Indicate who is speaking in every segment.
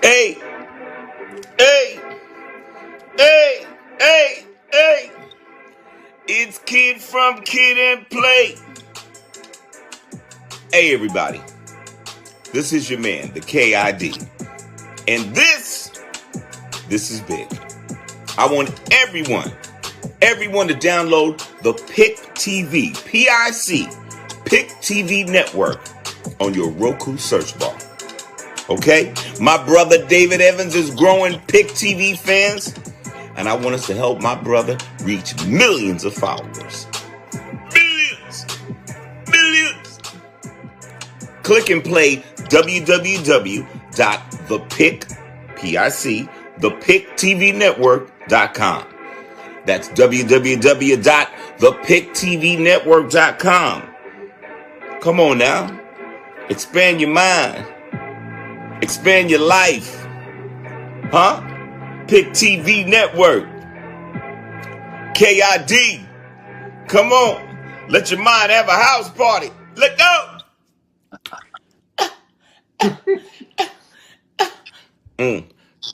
Speaker 1: Hey, hey, hey, hey, hey. It's Kid from Kid and Play. Hey, everybody. This is your man, the KID. And this is big. I want everyone to download the PIC TV, PIC, PIC TV Network on your Roku search bar. Okay? My brother David Evans is growing PIC TV fans, and I want us to help my brother reach millions of followers. Millions. Click and play www.thepictvnetwork.com. That's www.thepictvnetwork.com. Come on now. Expand your mind. Expand your life. Huh? PIC TV Network. KID. Come on. Let your mind have a house party. Let go.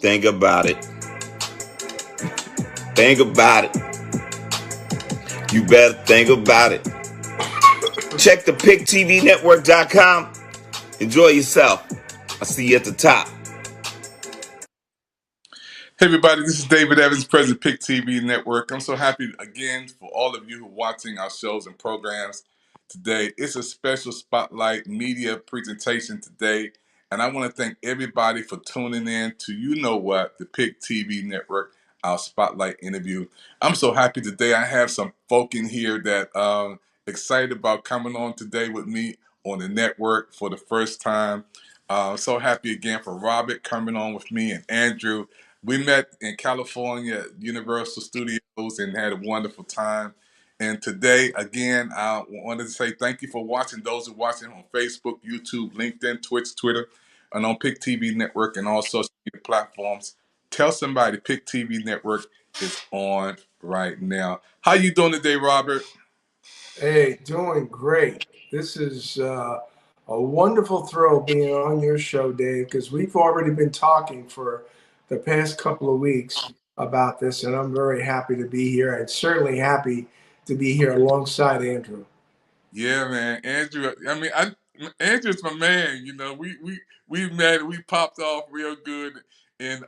Speaker 1: Think about it. Think about it. You better think about it. Check the PICTVNetwork.com. Enjoy yourself. I'll see you at the top.
Speaker 2: Hey everybody, this is David Evans, President PIC TV Network. I'm so happy again for all of you who are watching our shows and programs today. It's a special spotlight media presentation today, and I want to thank everybody for tuning in to the PIC TV Network, our spotlight interview. I'm so happy today. I have some folk in here that excited about coming on today with me on the network for the first time. So happy again for Robert coming on with me and Andrew. We met in California at Universal Studios and had a wonderful time. And today, again, I wanted to say thank you for watching. Those who are watching on Facebook, YouTube, LinkedIn, Twitch, Twitter, and on PIC TV Network and all social media platforms. Tell somebody PIC TV Network is on right now. How you doing today, Robert?
Speaker 3: Hey, doing great. This is a wonderful thrill being on your show, Dave, because we've already been talking for the past couple of weeks about this, and I'm very happy to be here, and certainly happy to be here alongside Andrew.
Speaker 2: Yeah, man, Andrew. I mean, Andrew's my man. You know, we met, we popped off real good in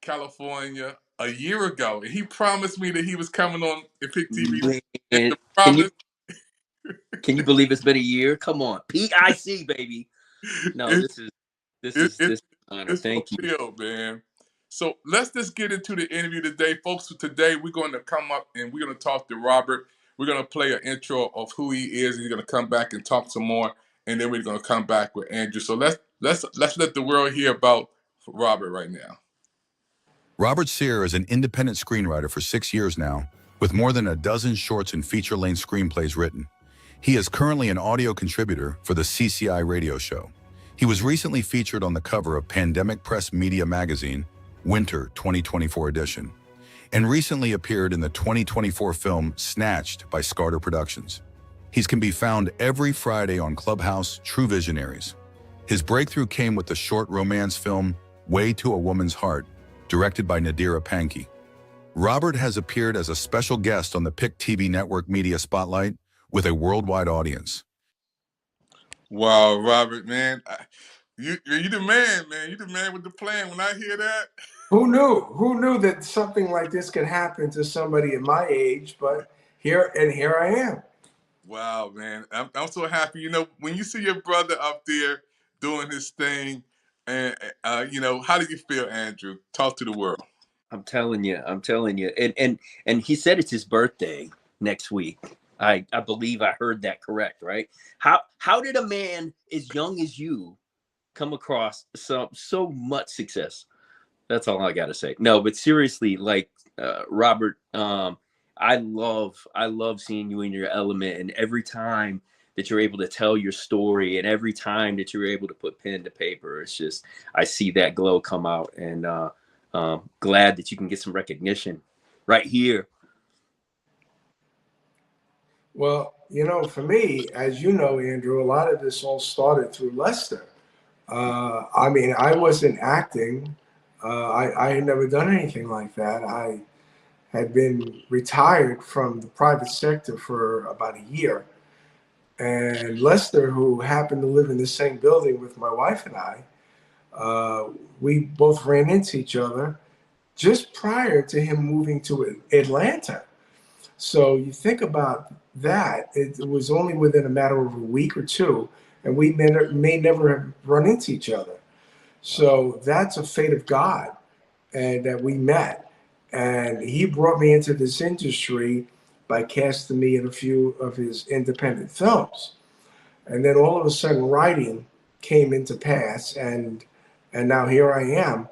Speaker 2: California a year ago, and he promised me that he was coming on PIC TV. And the promise.
Speaker 4: Can you believe it's been a year? Come on, PIC, baby. No, this is honor. Thank you,
Speaker 2: real, man. So let's just get into the interview today, folks. Today we're going to come up and we're going to talk to Robert. We're going to play an intro of who he is. He's going to come back and talk some more, and then we're going to come back with Andrew. So let's let the world hear about Robert right now.
Speaker 5: Robert Sear is an independent screenwriter for 6 years now, with more than a dozen shorts and feature-length screenplays written. He is currently an audio contributor for the CCI radio show. He was recently featured on the cover of Pandemic Press Media Magazine, Winter 2024 edition, and recently appeared in the 2024 film Snatched by Scarter Productions. He can be found every Friday on Clubhouse True Visionaries. His breakthrough came with the short romance film Way to a Woman's Heart, directed by Nadira Pankey. Robert has appeared as a special guest on the PIC TV Network Media Spotlight with a worldwide audience.
Speaker 2: Wow, Robert, man. You the man, man. You the man with the plan. When I hear that.
Speaker 3: Who knew? Who knew that something like this could happen to somebody at my age? But here I am.
Speaker 2: Wow, man. I'm so happy. You know, when you see your brother up there doing his thing. And, you know, how do you feel, Andrew? Talk to the world.
Speaker 4: I'm telling you. And he said it's his birthday next week. I believe I heard that correct, right? How did a man as young as you come across so much success? That's all I got to say. No, but seriously, like Robert, I love seeing you in your element, and every time that you're able to tell your story, and every time that you're able to put pen to paper, it's just I see that glow come out, and glad that you can get some recognition right here.
Speaker 3: Well, you know, for me, as you know, Andrew, a lot of this all started through Lester. I mean, I wasn't acting. I had never done anything like that. I had been retired from the private sector for about a year. And Lester, who happened to live in the same building with my wife and I, we both ran into each other just prior to him moving to Atlanta. So you think about that, it was only within a matter of a week or two, and we may never have run into each other. So that's a fate of God, and that we met. And he brought me into this industry by casting me in a few of his independent films. And then all of a sudden writing came into pass, and now here I am.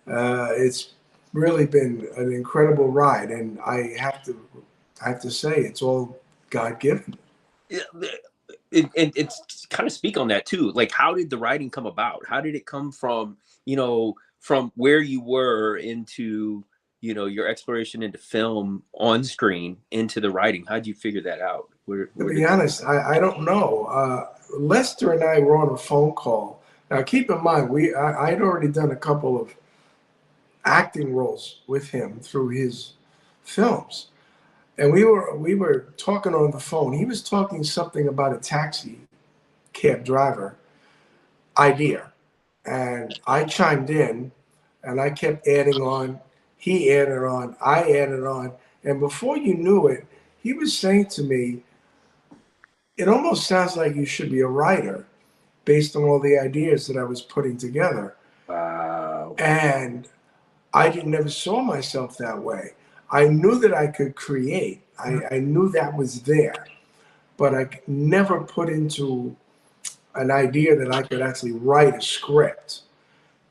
Speaker 3: It's really been an incredible ride, and I have to say it's all God-given.
Speaker 4: And it's kind of speak on that too. Like, how did the writing come about? How did it come from, you know, from where you were into, you know, your exploration into film on screen into the writing? How'd you figure that out?
Speaker 3: To be honest, I don't know. Lester and I were on a phone call. Now, keep in mind, I'd already done a couple of acting roles with him through his films. And we were talking on the phone. He was talking something about a taxi cab driver idea. And I chimed in, and I kept adding on. He added on. I added on. And before you knew it, he was saying to me, it almost sounds like you should be a writer based on all the ideas that I was putting together.
Speaker 4: Wow.
Speaker 3: And I never saw myself that way. I knew that I could create. I knew that was there, but I never put into an idea that I could actually write a script.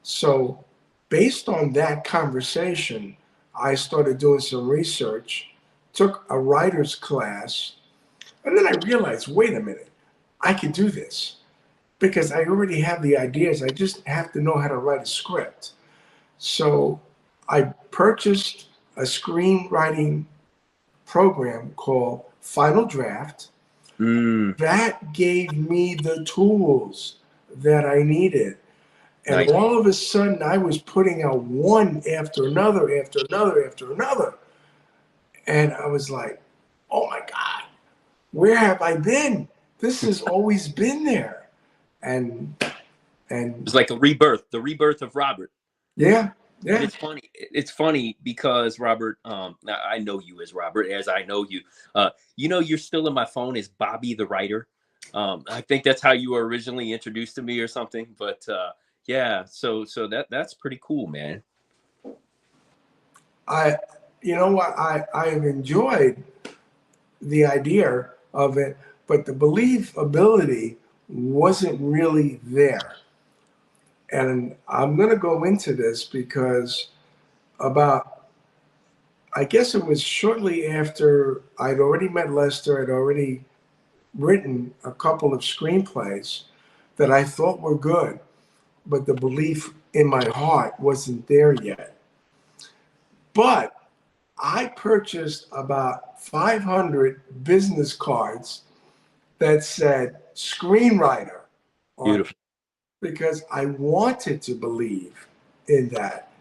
Speaker 3: So based on that conversation, I started doing some research, took a writer's class, and then I realized, wait a minute, I could do this because I already have the ideas. I just have to know how to write a script. So I purchased a screenwriting program called Final Draft. That gave me the tools that I needed. And
Speaker 4: nice.
Speaker 3: All of a sudden, I was putting out one after another, after another, after another. And I was like, oh my God, where have I been? This has always been there. And
Speaker 4: it's like a rebirth, the rebirth of Robert.
Speaker 3: Yeah. Yeah.
Speaker 4: And it's funny because Robert, I know you as Robert, as I know you. You know, you're still in my phone as Bobby the writer. I think that's how you were originally introduced to me or something. But yeah, so that's pretty cool, man.
Speaker 3: You know what, I've enjoyed the idea of it, but the believability wasn't really there. And I'm going to go into this because I guess it was shortly after I'd already met Lester, I'd already written a couple of screenplays that I thought were good, but the belief in my heart wasn't there yet. But I purchased about 500 business cards that said screenwriter on it.
Speaker 4: Beautiful.
Speaker 3: Because I wanted to believe in that.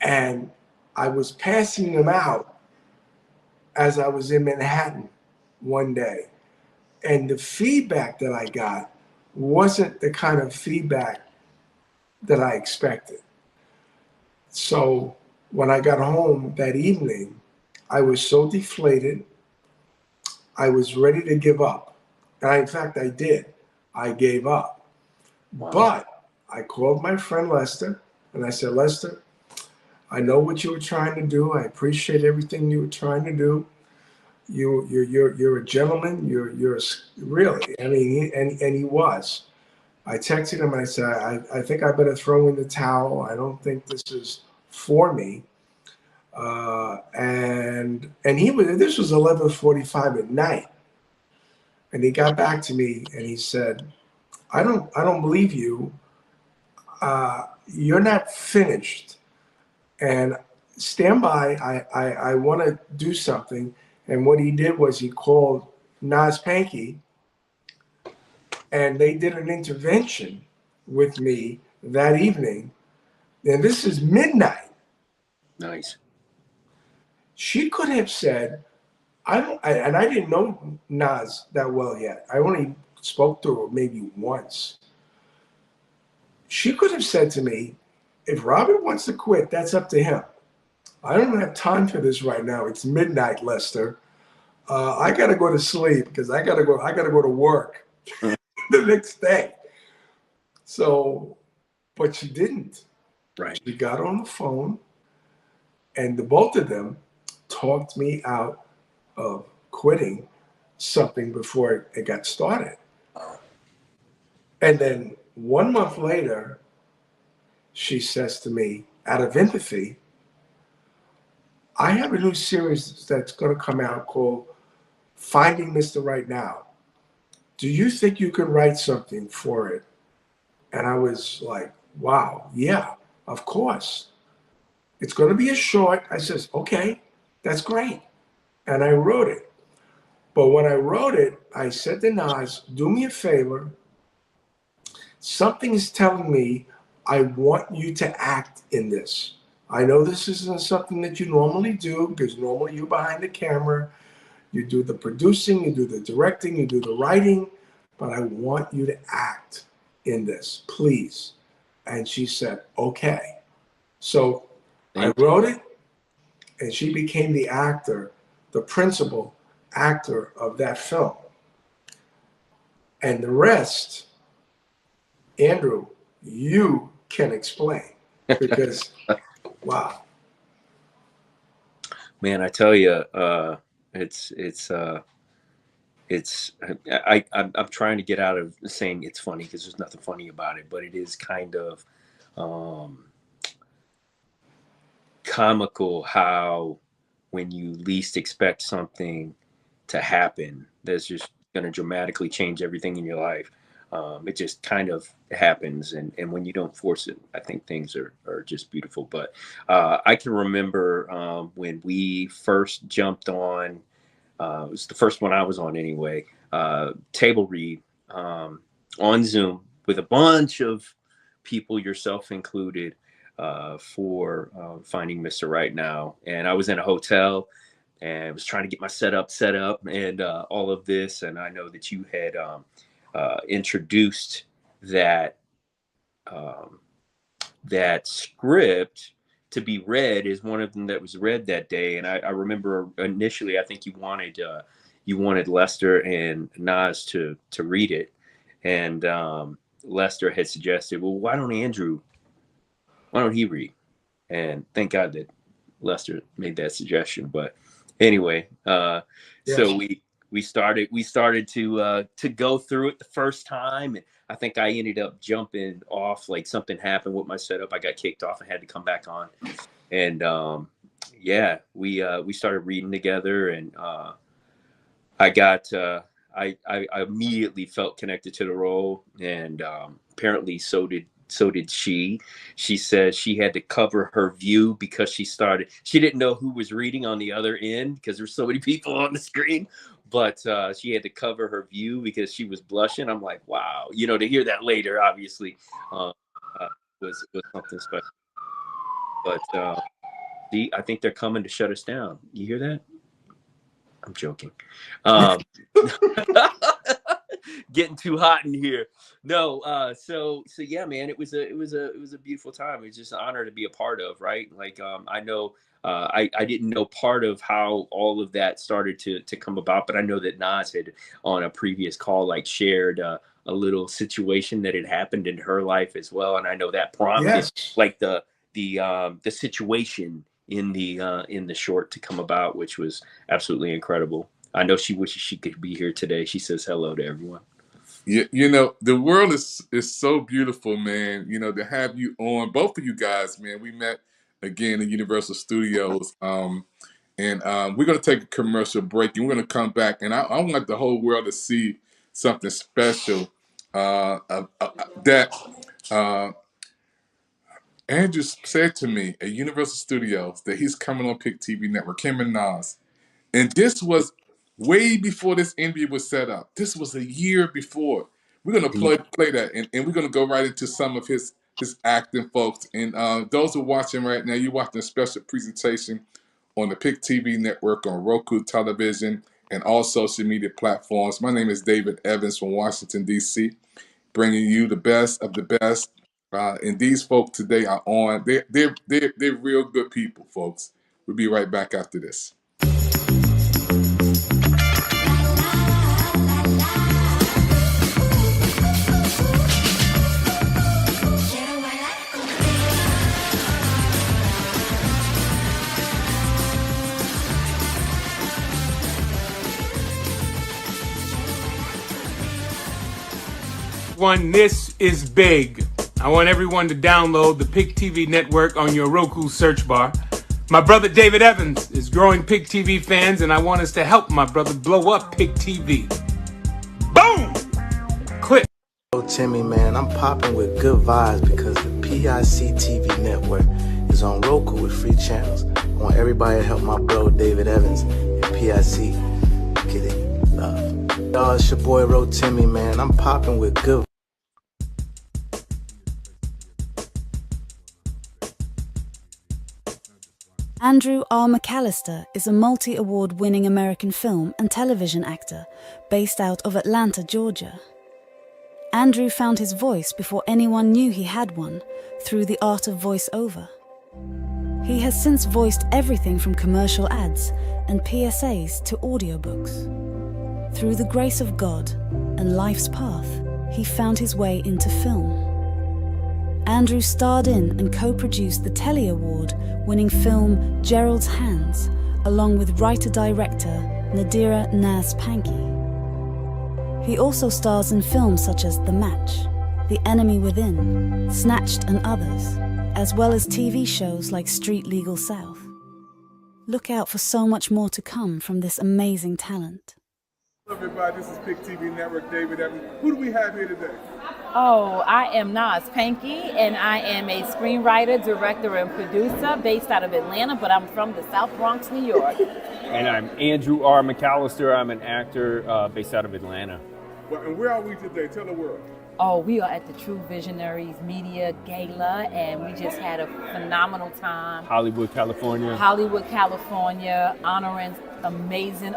Speaker 3: And I was passing them out as I was in Manhattan one day. And the feedback that I got wasn't the kind of feedback that I expected. So when I got home that evening, I was so deflated. I was ready to give up. And in fact, I did. I gave up.
Speaker 4: Wow.
Speaker 3: But I called my friend Lester and I said, Lester, I know what you were trying to do. I appreciate everything you were trying to do. You're a gentleman. You're really. I mean, and he was. I texted him and I said, I think I better throw in the towel. I don't think this is for me. And he was. This was 11:45 at night, and he got back to me and he said, I don't believe you. You're not finished. And stand by. I want to do something. And what he did was he called Nas Panky, and they did an intervention with me that evening. And this is midnight.
Speaker 4: Nice.
Speaker 3: She could have said, and I didn't know Nas that well yet. I only spoke to her maybe once. She could have said to me, if Robert wants to quit, that's up to him. I don't have time for this right now. It's midnight, Lester. I got to go to sleep because I got to go to work the next day. So, but she didn't.
Speaker 4: Right.
Speaker 3: She got on the phone, and the both of them talked me out of quitting something before it got started. And then 1 month later, she says to me, out of empathy, I have a new series that's going to come out called Finding Mr. Right Now. Do you think you could write something for it? And I was like, wow, yeah, of course. It's going to be a short. I says, okay, that's great. And I wrote it. But when I wrote it, I said to Nas, do me a favor. Something is telling me I want you to act in this. I know this isn't something that you normally do because normally you're behind the camera. You do the producing, you do the directing, you do the writing, but I want you to act in this, please. And she said, okay. So I wrote it, and she became the actor, the principal actor of that film. And the rest, Andrew, you can explain because, wow.
Speaker 4: Man, I tell you, I'm trying to get out of saying it's funny because there's nothing funny about it, but it is kind of comical how when you least expect something to happen, that's just going to dramatically change everything in your life. It just kind of happens, and when you don't force it, I think things are just beautiful. But I can remember when we first jumped on, it was the first one I was on anyway, table read on Zoom with a bunch of people, yourself included, for Finding Mr. Right Now. And I was in a hotel and I was trying to get my setup set up and all of this. And I know that you had introduced that that script to be read is one of them that was read that day. And I remember initially, I think you wanted Lester and Nas to read it. And Lester had suggested, well, why don't he read? And thank God that Lester made that suggestion. But anyway, yes. So we started to go through it the first time, and I think I ended up jumping off, like something happened with my setup. I got kicked off and had to come back on. And we started reading together, and I immediately felt connected to the role, and apparently so did she. She said she had to cover her view because she didn't know who was reading on the other end because there's so many people on the screen, but she had to cover her view because she was blushing. I'm like, wow, to hear that later, obviously, was something special. But see, I think they're coming to shut us down. You hear that? I'm joking. Getting too hot in here. No, so yeah, man, it was a beautiful time. It was just an honor to be a part of, right? Like I know I didn't know part of how all of that started to come about, but I know that Nas had on a previous call like shared little situation that had happened in her life as well, and I know that prompted
Speaker 3: Yes.
Speaker 4: like the situation in the short to come about, which was absolutely incredible. I know she wishes she could be here today. She says hello to everyone.
Speaker 2: You know, the world is so beautiful, man. You know, to have you on, both of you guys, man. We met again in Universal Studios, and we're gonna take a commercial break, and we're gonna come back, and I want the whole world to see something special that Andrew said to me at Universal Studios that he's coming on PIC TV Network, him and Nas. And this was way before this interview was set up. This was a year before. We're gonna play that, and we're gonna go right into some of his acting, folks. And those who are watching right now, you're watching a special presentation on the PIC TV Network on Roku television and all social media platforms. My name is David Evans from Washington, D.C., bringing you the best of the best. And these folks today are on. They're real good people, folks. We'll be right back after this.
Speaker 6: This is big. I want everyone to download the PIC TV Network on your Roku search bar. My brother David Evans is growing PIC TV fans, and I want us to help my brother blow up PIC TV. Boom! Click.
Speaker 7: Timmy, man, I'm popping with good vibes because the PIC TV Network is on Roku with free channels. I want everybody to help my bro David Evans and PIC get it love. Y'all, it's your boy Ro Timmy, man. I'm popping with good.
Speaker 8: Andrew R. McAllister is a multi-award-winning American film and television actor based out of Atlanta, Georgia. Andrew found his voice before anyone knew he had one through the art of voice-over. He has since voiced everything from commercial ads and PSAs to audiobooks. Through the grace of God and life's path, he found his way into film. Andrew starred in and co-produced the Telly Award-winning film Gerald's Hands, along with writer-director Nadira Naz Panky. He also stars in films such as The Match, The Enemy Within, Snatched and others, as well as TV shows like Street Legal South. Look out for so much more to come from this amazing talent.
Speaker 2: Hello everybody, this is PIC TV Network, David Evans. Who do we have here today?
Speaker 9: Oh, I am Naz Panky, and I am a screenwriter, director, and producer based out of Atlanta, but I'm from the South Bronx, New York.
Speaker 10: And I'm Andrew R. McAllister. I'm an actor based out of Atlanta.
Speaker 2: Well, and where are we today? Tell the world.
Speaker 9: Oh, we are at the True Visionaries Media Gala, and we just had a phenomenal time.
Speaker 10: Hollywood, California.
Speaker 9: Hollywood, California, honoring amazing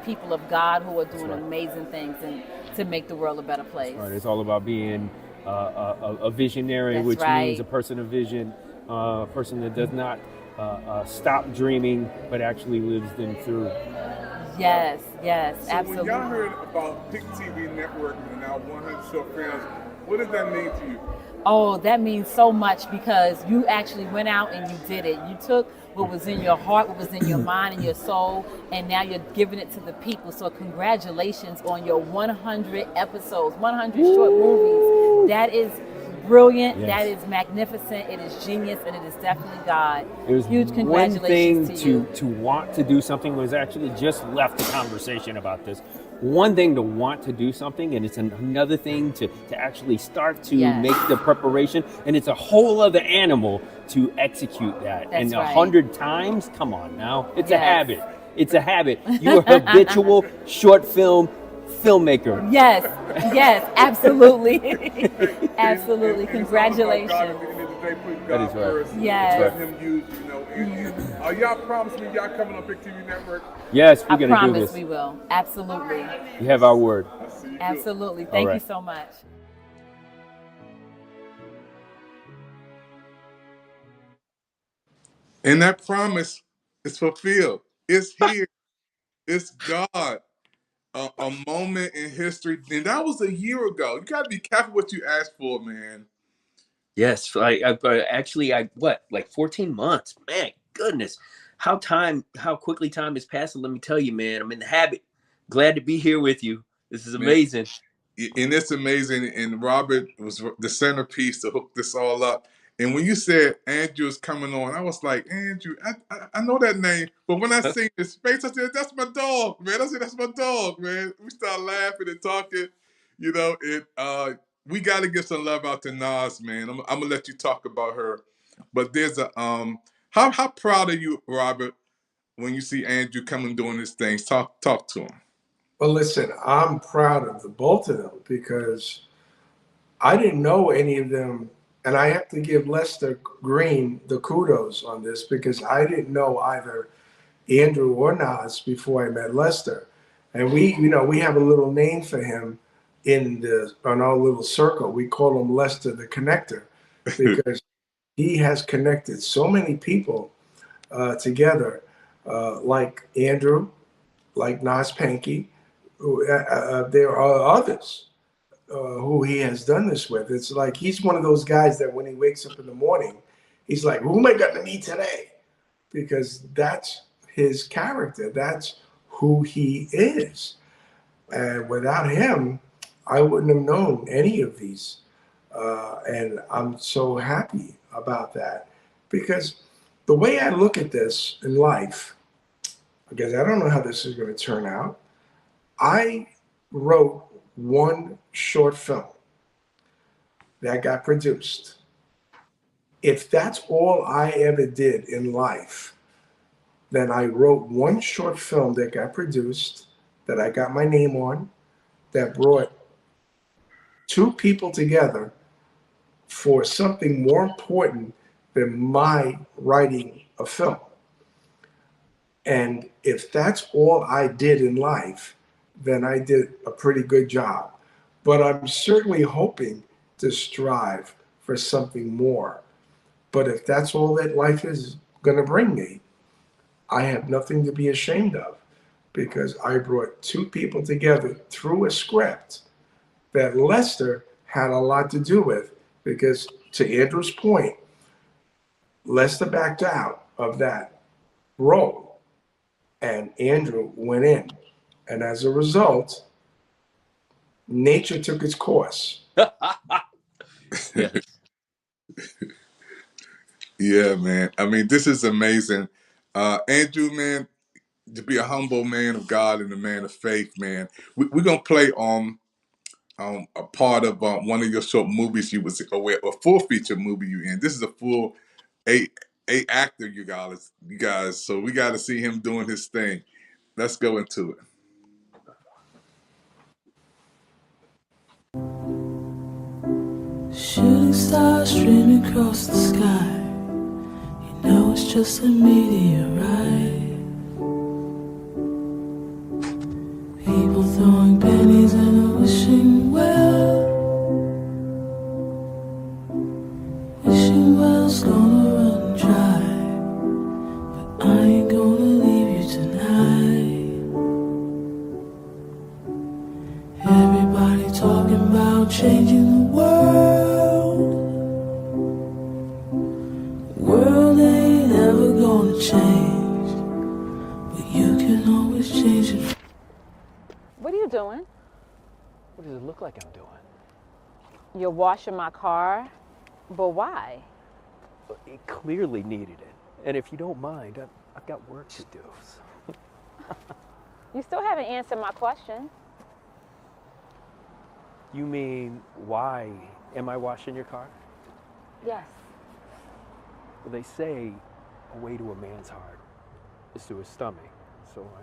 Speaker 9: people of God who are doing amazing things and to make the world a better place.
Speaker 10: Right, it's all about being a visionary,
Speaker 9: That's
Speaker 10: which
Speaker 9: right.
Speaker 10: means a person of vision, a person that does not stop dreaming, but actually lives them through.
Speaker 9: Yes,
Speaker 2: So
Speaker 9: absolutely.
Speaker 2: when y'all heard about PIC TV Network and now 100 Short Films, what does that mean to you?
Speaker 9: Oh, that means so much because you actually went out and you did it. You took what was in your heart, what was in your mind and your soul, and now you're giving it to the people. So congratulations on your 100 episodes, 100 short movies. That is brilliant.
Speaker 10: Yes.
Speaker 9: That is magnificent. It is genius, and it is definitely God.
Speaker 10: It was
Speaker 9: Huge congratulations
Speaker 10: one thing
Speaker 9: to you.
Speaker 10: to want to do something was actually just left the conversation about this. One thing to want to do something, and it's another thing to actually start to
Speaker 9: Yes.
Speaker 10: make the preparation, and it's a whole other animal to execute that.
Speaker 9: That's
Speaker 10: and
Speaker 9: right.
Speaker 10: 100 times, come on now, it's a
Speaker 9: Yes.
Speaker 10: habit. It's a habit. You're a habitual short film filmmaker.
Speaker 9: Yes, absolutely. Absolutely. Congratulations.
Speaker 10: That is right.
Speaker 9: Yes.
Speaker 2: Let him use, and y'all promise me y'all coming on PIC TV Network?
Speaker 10: Yes,
Speaker 9: I
Speaker 10: we're going to do
Speaker 9: promise
Speaker 10: this.
Speaker 9: we will. Absolutely.
Speaker 10: You have our word.
Speaker 9: Absolutely. Thank
Speaker 10: right.
Speaker 9: you so much.
Speaker 2: And that promise is fulfilled. It's here. It's God. a moment in history, and that was a year ago. You got to be careful what you ask for, man.
Speaker 4: Yes, I what, like 14 months. Man, goodness, how quickly time is passing. Let me tell you, man, I'm in the habit. Glad to be here with you. This is
Speaker 2: Man,
Speaker 4: amazing.
Speaker 2: and it's amazing. And Robert was the centerpiece to hook this all up. And when you said Andrew is coming on, I was like, Andrew, I know that name. But when I seen his face, I said, that's my dog, man. I said, that's my dog, man. We started laughing and talking, you know. And we got to give some love out to Nas, man. I'm gonna let you talk about her. But there's a how proud are you, Robert, when you see Andrew coming doing his things? Talk to him.
Speaker 3: Well, listen, I'm proud of the both of them because I didn't know any of them. And I have to give Lester Green the kudos on this because I didn't know either Andrew or Nas before I met Lester. And we have a little name for him on our little circle. We call him Lester the Connector because he has connected so many people together, like Andrew, like Nas Panky. There are others who he has done this with. It's like he's one of those guys that when he wakes up in the morning, he's like, who am I going to meet today? Because that's his character. That's who he is. And without him, I wouldn't have known any of these. And I'm so happy about that because the way I look at this in life, because I don't know how this is going to turn out, I wrote one short film that got produced. If that's all I ever did in life, then I wrote one short film that got produced, that I got my name on, that brought two people together for something more important than my writing a film. And if that's all I did in life, then I did a pretty good job. But I'm certainly hoping to strive for something more. But if that's all that life is going to bring me, I have nothing to be ashamed of because I brought two people together through a script that Lester had a lot to do with because, to Andrew's point, Lester backed out of that role and Andrew went in. And as a result, nature took its course.
Speaker 4: Yeah.
Speaker 2: Yeah, man. I mean, this is amazing. Andrew, man, to be a humble man of God and a man of faith, man. We're going to play a part of one of your short movies you was, or a full feature movie you in. This is a full eight actor, you guys. So we got to see him doing his thing. Let's go into it.
Speaker 11: Shooting stars streaming across the sky. You know it's just a meteorite. People throwing pennies in a wishing well. Wishing well's gonna run dry, but I ain't gonna leave you tonight. Everybody talking about changing the world. World ain't ever gonna change, but you can always change it.
Speaker 9: What are you doing?
Speaker 10: What does it look like I'm doing?
Speaker 9: You're washing my car, but why?
Speaker 10: It clearly needed it. And if you don't mind, I've got work to do. So.
Speaker 9: You still haven't answered my question.
Speaker 10: You mean, why am I washing your car?
Speaker 9: Yes.
Speaker 10: Well, they say a way to a man's heart is to his stomach. So I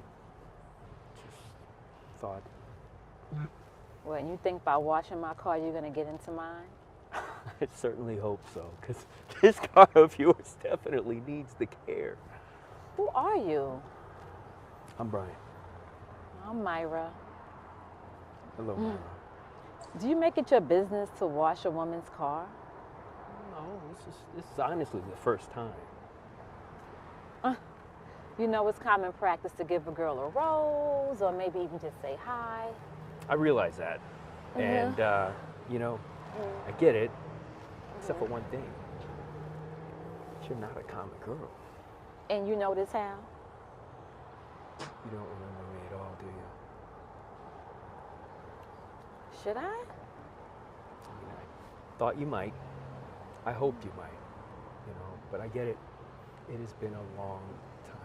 Speaker 10: just thought.
Speaker 9: Well, you think by washing my car, you're going to get into mine?
Speaker 10: I certainly hope so, because this car of yours definitely needs the care.
Speaker 9: Who are you?
Speaker 10: I'm Brian.
Speaker 9: I'm Myra.
Speaker 10: Hello, Myra.
Speaker 9: Do you make it your business to wash a woman's car?
Speaker 10: No, this is honestly the first time.
Speaker 9: You know, it's common practice to give a girl a rose or maybe even just say hi.
Speaker 10: I realize that. And, you know, I get it, except for one thing. You're not a common girl.
Speaker 9: And you know this how?
Speaker 10: You don't remember me at all, do you?
Speaker 9: Should I?
Speaker 10: I mean, I thought you might. I hoped you might, you know, but I get it. It has been a long time.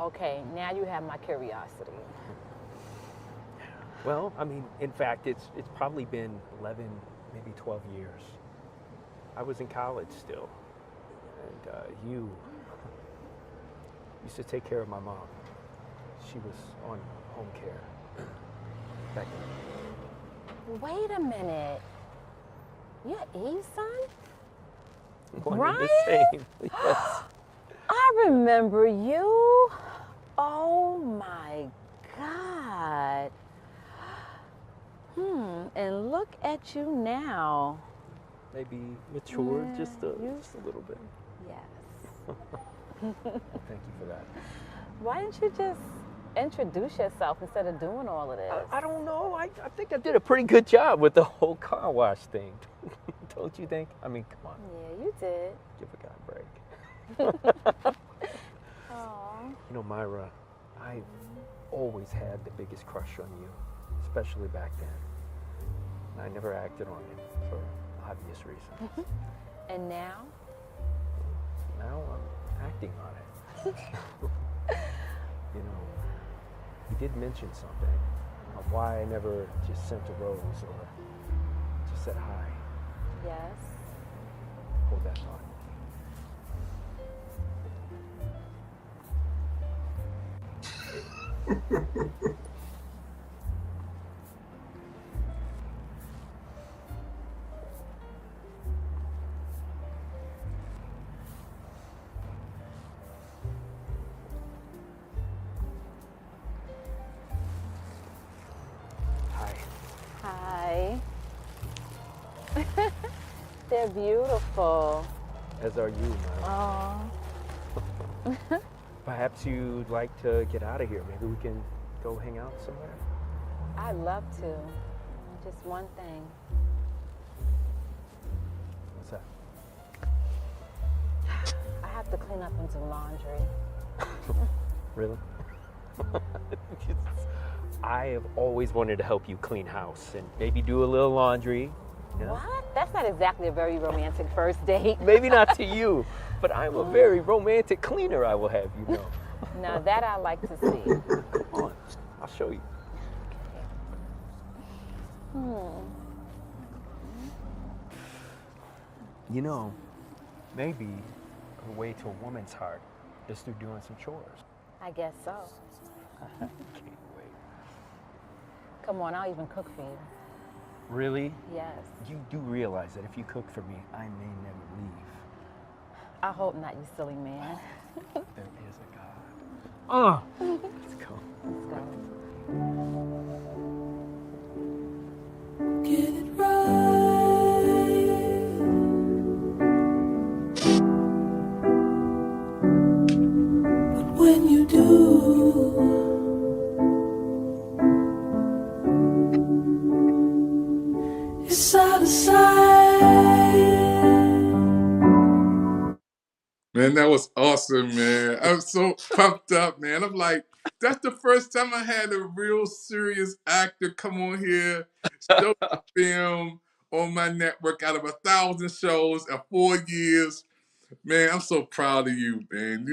Speaker 9: Okay, now you have my curiosity.
Speaker 10: Well, I mean, in fact, it's probably been 11, maybe 12 years. I was in college still, and you used to take care of my mom. She was on home care back then.
Speaker 9: Wait a minute. You're Eve's son?
Speaker 10: One and the same. Yes.
Speaker 9: I remember you. Oh my God. And look at you now.
Speaker 10: Maybe mature just a little bit.
Speaker 9: Yes.
Speaker 10: Thank you for that.
Speaker 9: Why didn't you just introduce yourself instead of doing all of this?
Speaker 10: I don't know. I think I did a pretty good job with the whole car wash thing. Don't you think? I mean, come on.
Speaker 9: Yeah, you did.
Speaker 10: Give a guy a break.
Speaker 9: Aw.
Speaker 10: You know, Myra, I've always had the biggest crush on you, especially back then. And I never acted on it for obvious reasons.
Speaker 9: And now?
Speaker 10: Now I'm acting on it. You know, you did mention something of why I never just sent a rose or just said hi.
Speaker 9: Yes.
Speaker 10: Hold that thought.
Speaker 9: Hi. They're beautiful.
Speaker 10: As are you, Myra.
Speaker 9: Oh.
Speaker 10: Perhaps you'd like to get out of here. Maybe we can go hang out somewhere.
Speaker 9: I'd love to. Just one thing.
Speaker 10: What's that?
Speaker 9: I have to clean up and do laundry.
Speaker 10: Really? I have always wanted to help you clean house and maybe do a little laundry. You know?
Speaker 9: What? That's not exactly a very romantic first date.
Speaker 10: Maybe not to you, but I'm a very romantic cleaner, I will have you know.
Speaker 9: Now that I like to see.
Speaker 10: Come on, I'll show you. You know, maybe the way to a woman's heart is through doing some chores.
Speaker 9: I guess so.
Speaker 10: Can't wait.
Speaker 9: Come on, I'll even cook for you.
Speaker 10: Really?
Speaker 9: Yes.
Speaker 10: You do realize that if you cook for me, I may never leave.
Speaker 9: I hope not, you silly man.
Speaker 10: There is a God. Let's go.
Speaker 9: Let's go.
Speaker 11: Get it right. But when you do, it's out of sight.
Speaker 2: Man, that was awesome, man. I'm so pumped up, man. I'm like, that's the first time I had a real serious actor come on here, show film on my network out of 1,000 shows in 4 years. Man, I'm so proud of you, man.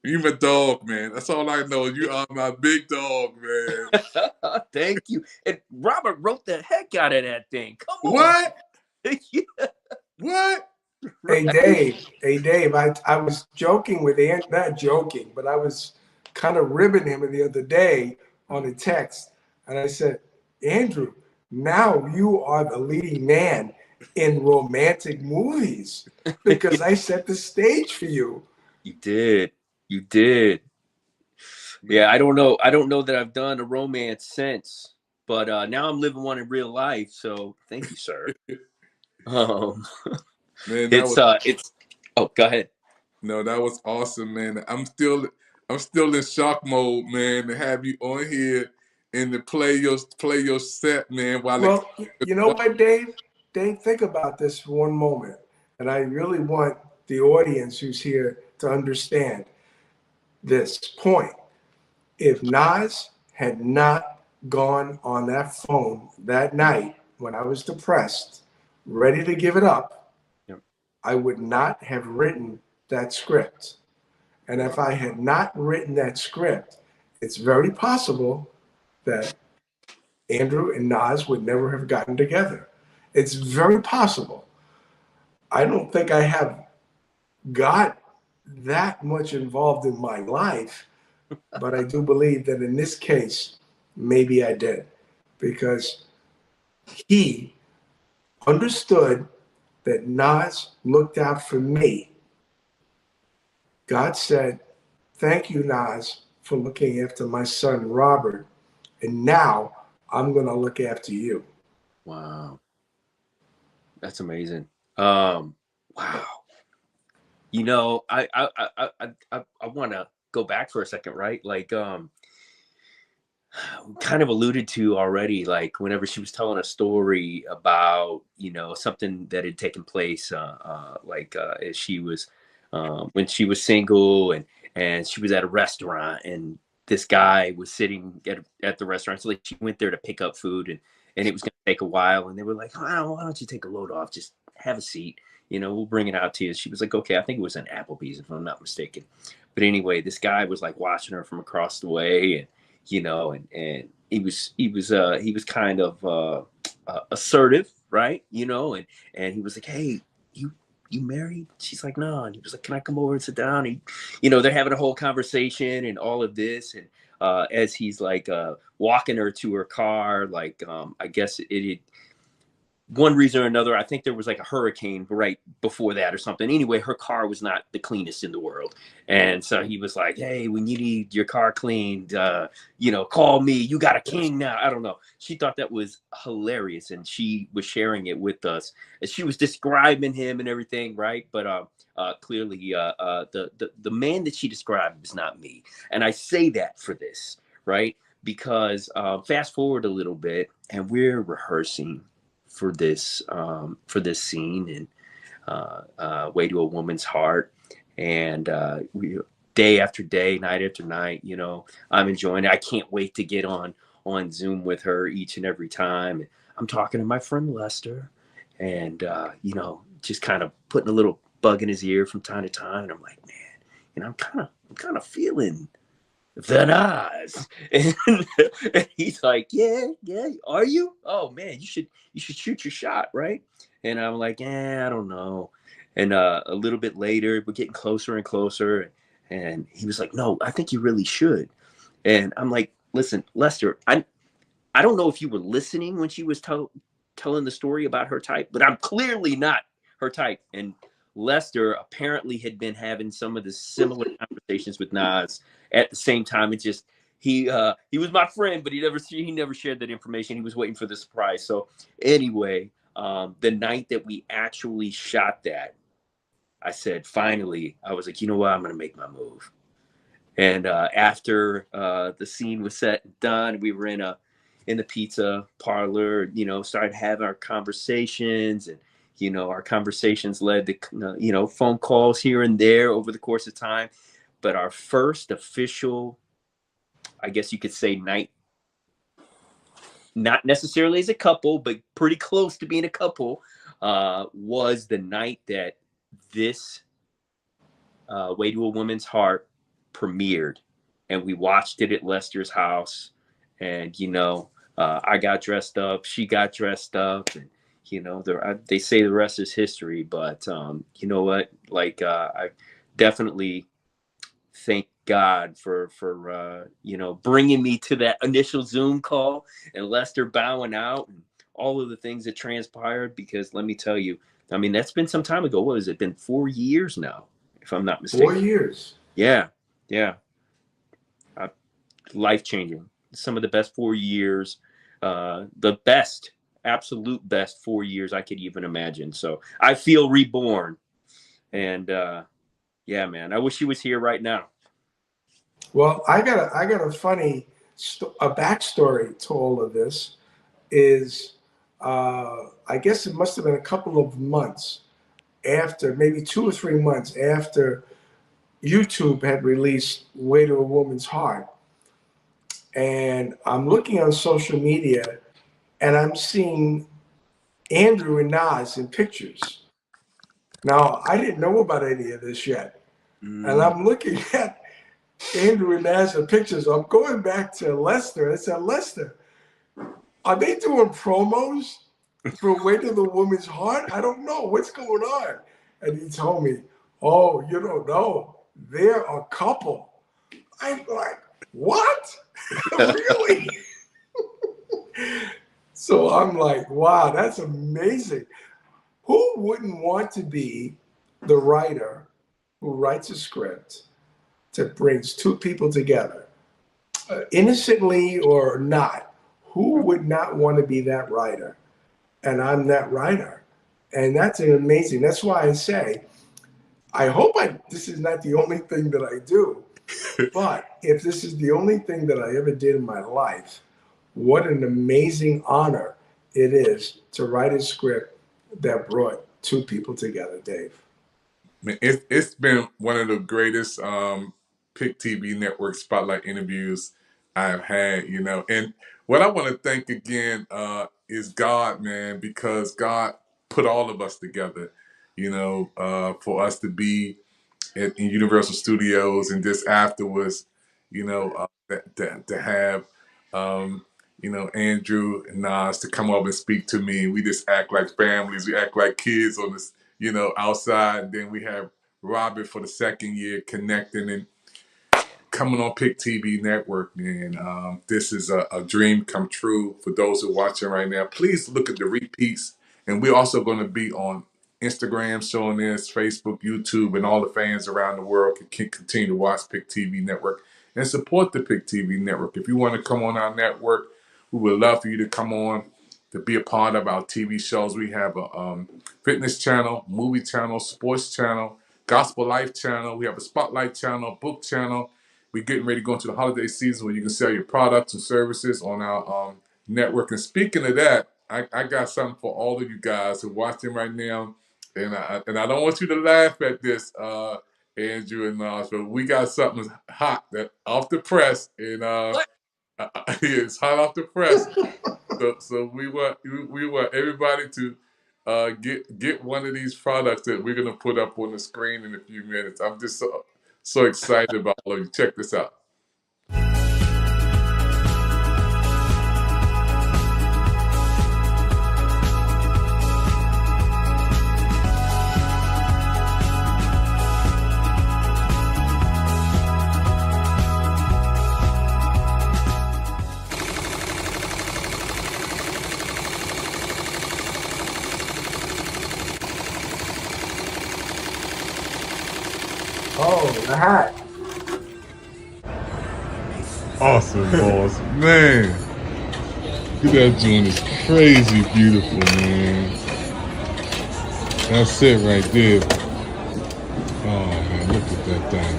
Speaker 2: You my dog, man. That's all I know. You are my big dog, man.
Speaker 4: Thank you. And Robert wrote the heck out of that thing. Come on.
Speaker 2: What?
Speaker 4: Yeah.
Speaker 2: What?
Speaker 3: Hey, Dave, I was joking with not joking, but I was kind of ribbing him the other day on a text. And I said, Andrew, now you are the leading man in romantic movies because I set the stage for you.
Speaker 4: You did. You did. Yeah, I don't know that I've done a romance since, but now I'm living one in real life. So thank you, sir.
Speaker 2: Man,
Speaker 4: it's oh, go ahead.
Speaker 2: No, that was awesome, man. I'm still I'm still in shock mode, man, to have you on here and to play your set, man.
Speaker 3: Well, you know what, Dave? Dave, think about this for one moment. And I really want the audience who's here to understand this point. If Nas had not gone on that phone that night when I was depressed, ready to give it up,
Speaker 4: Yep.
Speaker 3: I would not have written that script. And if I had not written that script, it's very possible that Andrew and Nas would never have gotten together. It's very possible. I don't think I have got that much involved in my life, but I do believe that in this case, maybe I did, because he understood that Nas looked out for me. God said, "Thank you, Nas, for looking after my son, Robert. And now I'm going to look after you."
Speaker 4: Wow. That's amazing. Wow. You know, I want to go back for a second, right? Like, kind of alluded to already, like whenever she was telling a story about, you know, something that had taken place, as she was, when she was single and she was at a restaurant and this guy was sitting at the restaurant. So like she went there to pick up food and it was going to take a while. And they were like, "Oh, why don't you take a load off? Just have a seat. You know, we'll bring it out to you." She was like, "Okay." I think it was an Applebee's, if I'm not mistaken. But anyway, this guy was like watching her from across the way, and you know, and he was kind of assertive, right? You know, and he was like, "Hey, you married?" She's like, "No." And he was like, "Can I come over and sit down?" And, you know, they're having a whole conversation and all of this, and as he's like walking her to her car, like I guess it one reason or another, I think there was like a hurricane right before that or something. Anyway, her car was not the cleanest in the world. And so he was like, "Hey, when you need your car cleaned, you know, call me. You got a king now." I don't know. She thought that was hilarious. And she was sharing it with us. And she was describing him and everything, right? But clearly the man that she described was not me. And I say that for this, right? Because fast forward a little bit and we're rehearsing for this scene and Way to a Woman's Heart, and we day after day, night after night, you know, I'm enjoying it. I can't wait to get on Zoom with her each and every time. And I'm talking to my friend Lester, and you know, just kind of putting a little bug in his ear from time to time, and I'm like, "Man, you know, I'm kind of feeling the Nas." And he's like, yeah, are you? Oh man, you should shoot your shot, right? And I'm like, I don't know. And a little bit later, we're getting closer and closer, and he was like, "No, I think you really should." And I'm like, "Listen, Lester, I don't know if you were listening when she was telling the story about her type, but I'm clearly not her type." And Lester apparently had been having some of the similar conversations with Nas at the same time. It just he was my friend, but he never shared that information. He was waiting for the surprise. So anyway, the night that we actually shot that, I said, finally, I was like, "You know what? I'm gonna make my move." And after the scene was set and done, we were in the pizza parlor, you know, started having our conversations, and you know, our conversations led to you know, phone calls here and there over the course of time. But our first official, I guess you could say, night, not necessarily as a couple, but pretty close to being a couple, was the night that this Way to a Woman's Heart premiered. And we watched it at Lester's house. And, you know, I got dressed up, she got dressed up, and, you know, they say the rest is history. But you know what? Like, I definitely thank God for you know, bringing me to that initial Zoom call and Lester bowing out and all of the things that transpired. Because let me tell you, I mean, that's been some time ago. What has it been? 4 years now, if I'm not mistaken.
Speaker 3: 4 years.
Speaker 4: Yeah. Life changing. Some of the best 4 years, the best, absolute best 4 years I could even imagine. So I feel reborn. And yeah, man, I wish he was here right now.
Speaker 3: Well, I got a funny a backstory to all of this. Is I guess it must have been a couple of months after, maybe 2 or 3 months after YouTube had released "Way to a Woman's Heart," and I'm looking on social media, and I'm seeing Andrew and Nas in pictures. Now, I didn't know about any of this yet. And I'm looking at Andrew and Nas in pictures. I'm going back to Lester. I said, Lester, are they doing promos for Way to the Woman's Heart? I don't know. What's going on? And he told me, oh, you don't know. They're a couple. I'm like, what? Really? So I'm like, wow, that's amazing. Who wouldn't want to be the writer who writes a script that brings two people together, innocently or not? Who would not want to be that writer? And I'm that writer. And that's amazing. That's why I say, I hope this is not the only thing that I do. But if this is the only thing that I ever did in my life, what an amazing honor it is to write a script that brought two people together, Dave.
Speaker 2: Man, it's been one of the greatest PIC TV Network Spotlight interviews I've had, you know. And what I want to thank again is God, man, because God put all of us together, you know, for us to be in Universal Studios, and just afterwards, you know, to have, you know, Andrew and Nas to come up and speak to me. We just act like families. We act like kids on this, you know, outside. And then we have Robert for the second year connecting and coming on PIC TV Network, man. This is a dream come true for those who are watching right now. Please look at the repeats. And we're also going to be on Instagram showing this, Facebook, YouTube, and all the fans around the world can continue to watch PIC TV Network and support the PIC TV Network. If you want to come on our network, we would love for you to come on to be a part of our TV shows. We have a fitness channel, movie channel, sports channel, gospel life channel. We have a spotlight channel, book channel. We're getting ready to go into the holiday season where you can sell your products and services on our network. And speaking of that, I got something for all of you guys who are watching right now. And I don't want you to laugh at this, Andrew and Nas, but we got something hot that off the press, and it's hot off the press. So we want everybody to get one of these products that we're gonna put up on the screen in a few minutes. I'm just so excited about all of you. Check this out.
Speaker 3: Oh, the hat.
Speaker 2: Awesome, boss. Man. That joint is crazy beautiful, man. That's it right there. Oh, man, look at that thing.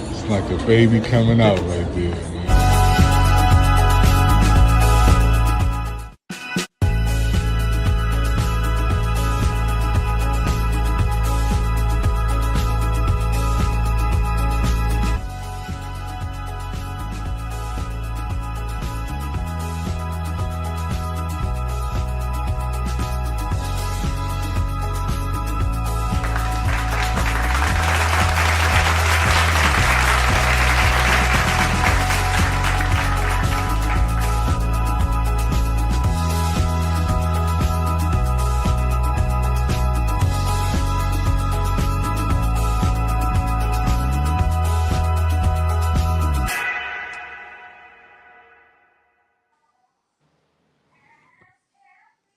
Speaker 2: It's like a baby coming out right there, man.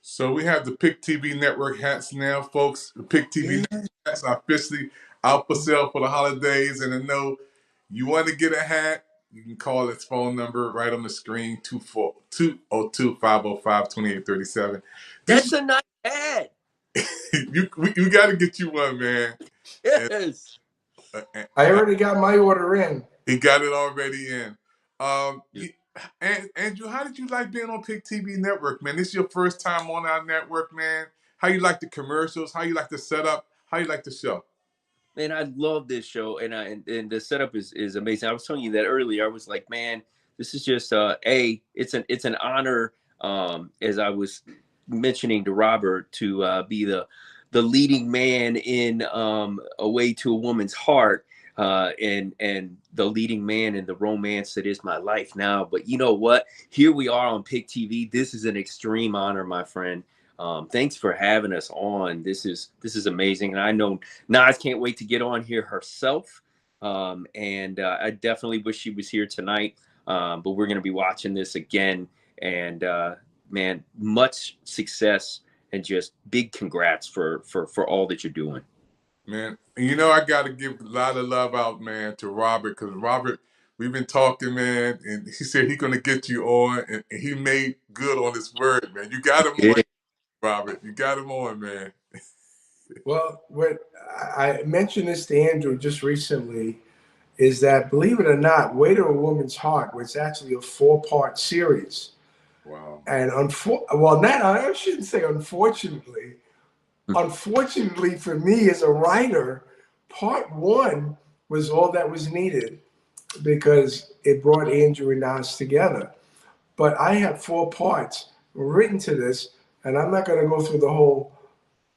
Speaker 2: So we have the PIC TV Network hats now, folks. The PIC TV Network hats are officially out for sale for the holidays. And I know you want to get a hat, you can call its phone number right on the screen, 202-505-2837.
Speaker 4: That's a nice hat.
Speaker 2: You got to get you one, man.
Speaker 4: Yes.
Speaker 3: I already got my order in.
Speaker 2: He got it already in. Andrew, how did you like being on PIC TV Network, man? This is your first time on our network, man. How you like the commercials? How you like the setup? How you like the show?
Speaker 4: Man, I love this show, and the setup is amazing. I was telling you that earlier. I was like, man, this is just it's an honor. As I was mentioning to Robert, to be the leading man in A Way to a Woman's Heart, and the leading man in the romance that is my life now. But you know what? Here we are on PIC TV. This is an extreme honor, my friend. Thanks for having us on. This is amazing, and I know Nas can't wait to get on here herself. And I definitely wish she was here tonight. But we're going to be watching this again. And man, much success and just big congrats for all that you're doing.
Speaker 2: Man, you know, I got to give a lot of love out, man, to Robert, because Robert, we've been talking, man, and he said he's going to get you on, and he made good on his word, man. You got him on, Robert. You got him on, man.
Speaker 3: Well, what I mentioned this to Andrew just recently is that, believe it or not, Way to a Woman's Heart was actually a 4-part series.
Speaker 2: Wow.
Speaker 3: And I shouldn't say unfortunately. Unfortunately for me as a writer, part 1 was all that was needed because it brought Andrew and Nas together. But I have 4 parts written to this, and I'm not going to go through the whole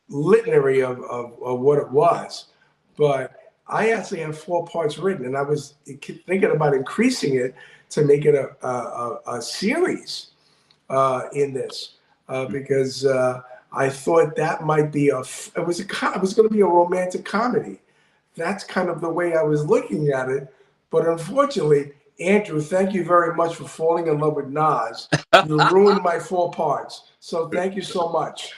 Speaker 3: litany of what it was. But I actually have 4 parts written, and I was thinking about increasing it to make it a series in this because I thought that might be it was going to be a romantic comedy. That's kind of the way I was looking at it. But unfortunately, Andrew, thank you very much for falling in love with Nas. You ruined my 4 parts. So thank you so much.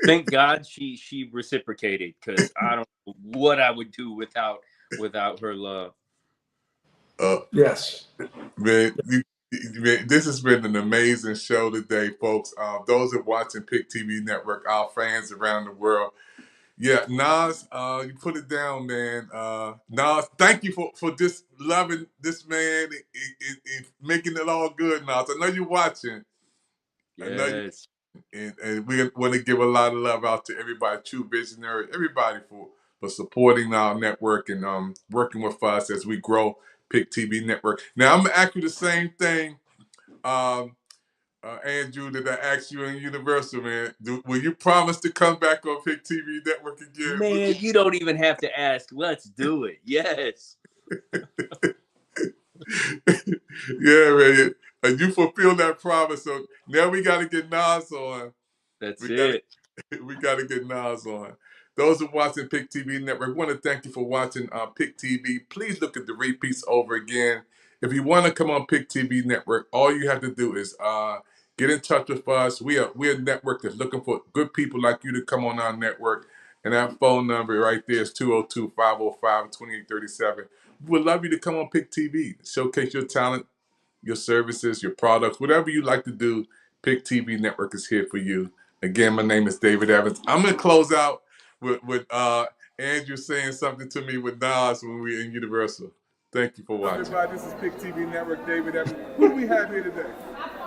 Speaker 4: Thank God she reciprocated, because I don't know what I would do without her love.
Speaker 3: Yes.
Speaker 2: Man, this has been an amazing show today, folks. Those that are watching PIC TV Network, our fans around the world. Yeah, Nas, you put it down, man. Nas, thank you for just loving this man and making it all good, Nas. I know you're watching.
Speaker 4: Yes.
Speaker 2: And we want to give a lot of love out to everybody, True Visionary, everybody for supporting our network and working with us as we grow PIC TV Network. Now, I'm going to ask you the same thing, Andrew, that I asked you in Universal, man. Will you promise to come back on PIC TV Network again?
Speaker 4: Man, you don't even have to ask. Let's do it. Yes.
Speaker 2: Yeah, man. And you fulfilled that promise. So now we got to get Nas on. We got to get Nas on. Those who are watching PIC TV Network, I want to thank you for watching PIC TV. Please look at the repeats over again. If you want to come on PIC TV Network, all you have to do is get in touch with us. We're a network that's looking for good people like you to come on our network. And that phone number right there is 202-505-2837. We would love you to come on PIC TV, showcase your talent, your services, your products, whatever you like to do. PIC TV Network is here for you. Again, my name is David Evans. I'm going to close out with Andrew saying something to me with Nas when we're in Universal. Thank you for watching. Everybody, this is PIC TV Network, David Evans. Who do we have here today?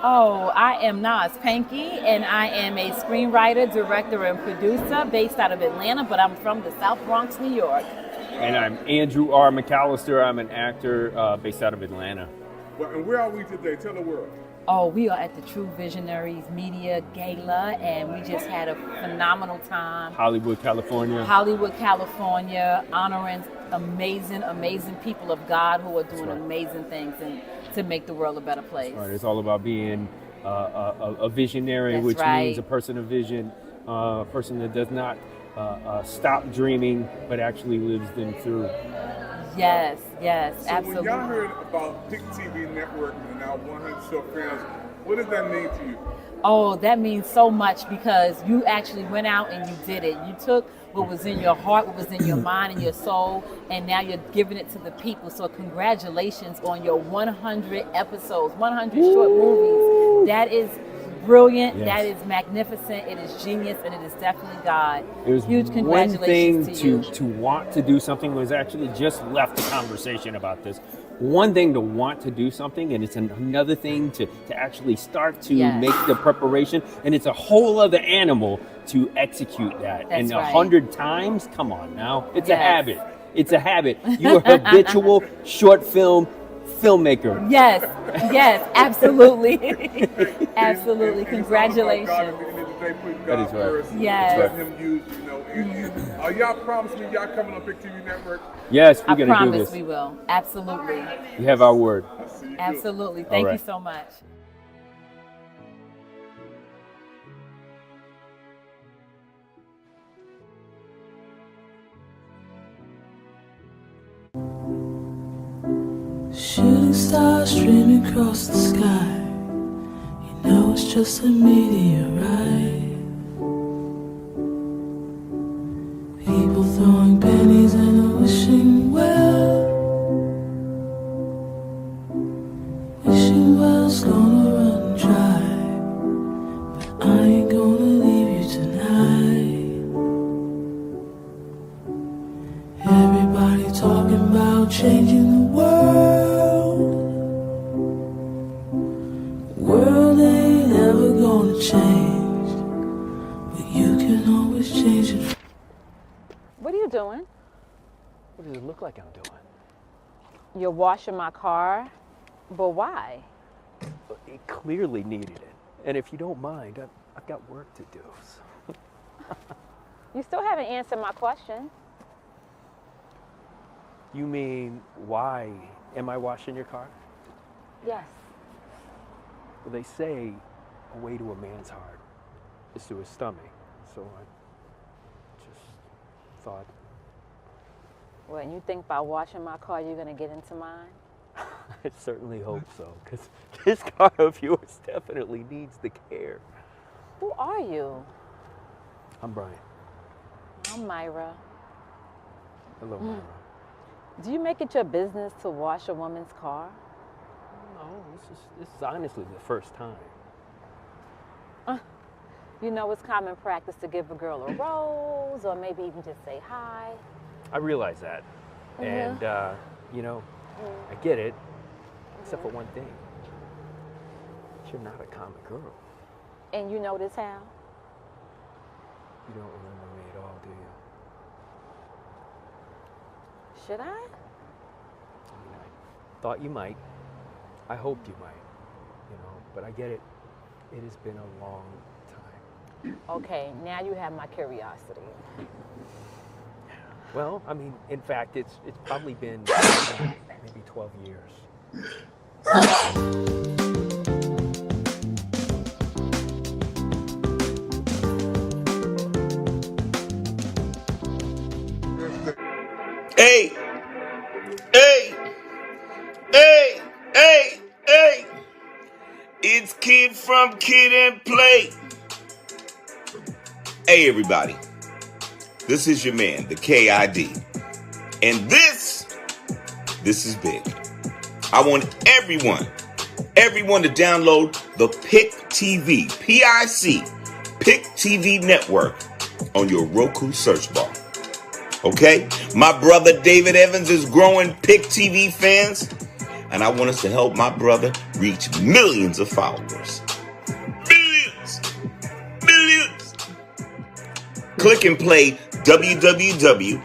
Speaker 9: Oh, I am Nas Panky, and I am a screenwriter, director, and producer based out of Atlanta, but I'm from the South Bronx, New York.
Speaker 12: And I'm Andrew R. McAllister. I'm an actor based out of Atlanta.
Speaker 2: Well, and where are we today? Tell the world.
Speaker 9: Oh, we are at the True Visionaries Media Gala, and we just had a phenomenal time.
Speaker 12: Hollywood, California.
Speaker 9: Honoring amazing people of God who are doing amazing things and to make the world a better place.
Speaker 12: Right. It's all about being a visionary,
Speaker 9: That's
Speaker 12: which
Speaker 9: right.
Speaker 12: means a person of vision, a person that does not stop dreaming, but actually lives them through.
Speaker 9: Yes,
Speaker 2: So
Speaker 9: absolutely.
Speaker 2: when y'all heard about PIC TV Network and our 100 show fans, what does that mean to you?
Speaker 9: Oh, that means so much because you actually went out and you did it. You took what was in your heart, what was in your mind and your soul, and now you're giving it to the people. So congratulations on your 100 episodes, 100 short movies. That is brilliant.
Speaker 12: Yes.
Speaker 9: That is magnificent. It is genius, and it is definitely God.
Speaker 12: It was
Speaker 9: Huge
Speaker 12: one
Speaker 9: congratulations
Speaker 12: thing
Speaker 9: to you.
Speaker 12: to want to do something. Was actually just left a conversation about this. One thing to want to do something, and it's another thing to actually start to
Speaker 9: Yes.
Speaker 12: make the preparation, and it's a whole other animal to execute that.
Speaker 9: That's
Speaker 12: and
Speaker 9: right.
Speaker 12: 100 times, come on now, it's a
Speaker 9: Yes.
Speaker 12: habit. It's a habit. You're a habitual short film filmmaker.
Speaker 9: Yes, yes, absolutely. Absolutely. Congratulations.
Speaker 12: That is right.
Speaker 9: Yes.
Speaker 2: Let him use, y'all promise me y'all coming on PIC TV Network?
Speaker 12: Yes, we're
Speaker 9: I
Speaker 12: going to do
Speaker 9: promise
Speaker 12: this.
Speaker 9: we will. Absolutely.
Speaker 12: You have our word.
Speaker 9: Absolutely. Thank
Speaker 12: All
Speaker 9: you
Speaker 12: right.
Speaker 9: so much.
Speaker 11: Shooting stars streaming across the sky. You know it's just a meteorite. People throwing pennies in a wishing well. Wishing well's gonna run dry, but I ain't gonna leave you tonight. Everybody talking about changing the world. World ain't ever gonna change, but you can always change it.
Speaker 13: What are you doing?
Speaker 10: What does it look like I'm doing?
Speaker 13: You're washing my car, but why?
Speaker 10: It clearly needed it. And if you don't mind, I've got work to do. So.
Speaker 13: You still haven't answered my question.
Speaker 10: You mean, why am I washing your car?
Speaker 13: Yes.
Speaker 10: Well, they say a way to a man's heart is through his stomach. So I just thought.
Speaker 13: When you think by washing my car, you're gonna get into mine?
Speaker 10: I certainly hope so, because this car of yours definitely needs the care.
Speaker 13: Who are you?
Speaker 10: I'm Brian.
Speaker 13: I'm Myra.
Speaker 10: Hello, Myra.
Speaker 13: Do you make it your business to wash a woman's car?
Speaker 10: No, this is honestly the first time.
Speaker 13: You know it's common practice to give a girl a rose, or maybe even just say hi.
Speaker 10: I realize that. And, I get it, except for one thing. You're not a common girl.
Speaker 13: And you notice how?
Speaker 10: You don't remember me at all, do you?
Speaker 13: Should I?
Speaker 10: I mean, I thought you might. I hoped you might, but I get it. It has been a long time.
Speaker 13: Okay, now you have my curiosity.
Speaker 10: Well, I mean, in fact, it's probably been maybe 12 years.
Speaker 1: Hey, hey, hey, hey, hey. It's Kid from Kid and Play. Hey, everybody. This is your man, the KID. And this is big. I want everyone to download the PIC TV, PIC TV Network on your Roku search bar. Okay? My brother David Evans is growing PIC TV fans, and I want us to help my brother reach millions of followers. Millions. Click and play www